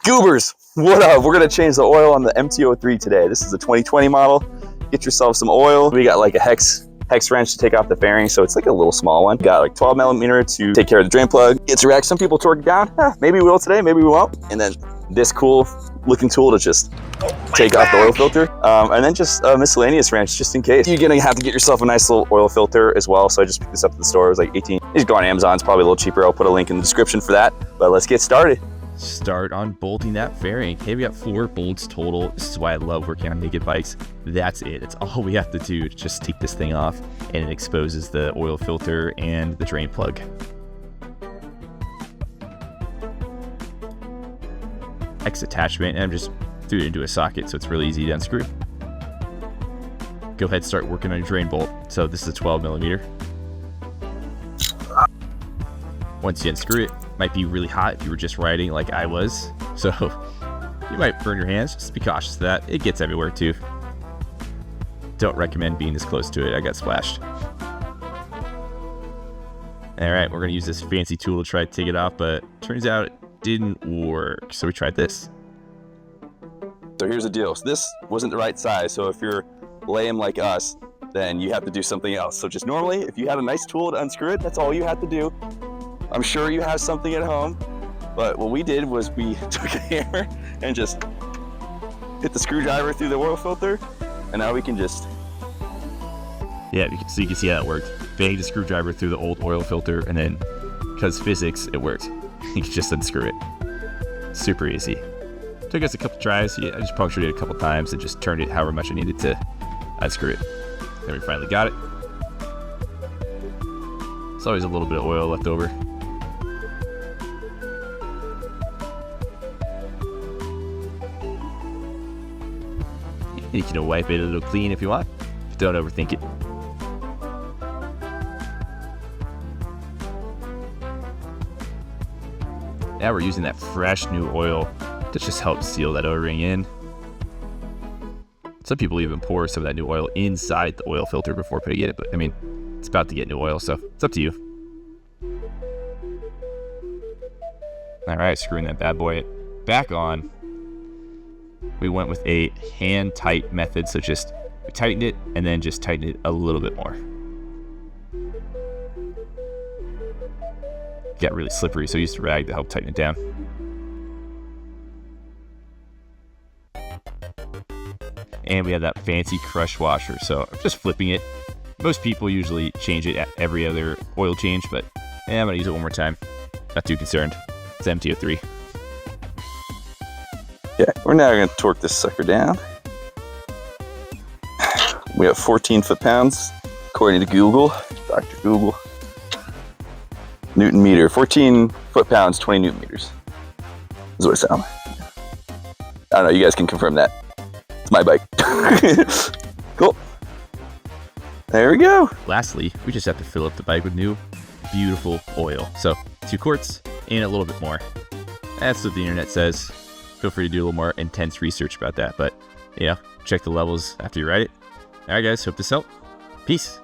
Goobers, what up? We're gonna change the oil on the MT03 today. This is a 2020 model. Get yourself some oil. We got like a hex wrench to take off the fairing, so it's like a little small one. Got like 12 millimeter to take care of the drain plug. It's rack. Some people torque it down. Maybe we will today, maybe we won't. And then this cool looking tool to just take off the oil filter. And then just a miscellaneous wrench just in case. You're gonna have to get yourself a nice little oil filter as well. So I just picked this up at the store. It was like 18. You just go on Amazon, it's probably a little cheaper. I'll put a link in the description for that. But let's get started. Start on bolting that fairing. Hey, we got 4 bolts total. This is why I love working on naked bikes. That's it. It's all we have to do to just take this thing off, and it exposes the oil filter and the drain plug. X attachment, and I'm just threw it into a socket, so it's really easy to unscrew. Go ahead and start working on your drain bolt. So this is a 12 millimeter. Once you unscrew it, might be really hot if you were just riding like I was, so you might burn your hands. Just be cautious of that. It gets everywhere too. Don't recommend being this close to it. I got splashed. Alright, we're gonna use this fancy tool to try to take it off, but turns out it didn't work, so we tried this. So here's the deal. So this wasn't the right size, so if you're lame like us, then you have to do something else. So just normally, if you had a nice tool to unscrew it, that's all you have to do. I'm sure you have something at home, but what we did was we took a hammer and just hit the screwdriver through the oil filter, and now we can just... Yeah, so you can see how it worked. Banged the screwdriver through the old oil filter, and then, because physics, it worked. You can just unscrew it. Super easy. Took us a couple tries. I just punctured it a couple times and just turned it however much I needed to unscrew it. Then we finally got it. There's always a little bit of oil left over. You can wipe it a little clean if you want. Don't overthink it. Now we're using that fresh new oil to just help seal that O-ring in. Some people even pour some of that new oil inside the oil filter before putting it in, but I mean, it's about to get new oil, so it's up to you. All right, screwing that bad boy back on. We went with a hand tight method, so just we tightened it and then just tightened it a little bit more. Got really slippery, so I used a rag to help tighten it down. And we have that fancy crush washer, so I'm just flipping it. Most people usually change it at every other oil change, but I'm gonna use it one more time. Not too concerned. It's MT03. Yeah, we're now going to torque this sucker down. We have 14 foot-pounds, according to Google, Dr. Google. Newton meter, 14 foot-pounds, 20 Newton meters. Is what it sounds like. I don't know, you guys can confirm that. It's my bike. Cool. There we go. Lastly, we just have to fill up the bike with new, beautiful oil. So 2 quarts and a little bit more. That's what the internet says. Feel free to do a little more intense research about that, but, you know, check the levels after you ride it. All right, guys, hope this helped. Peace.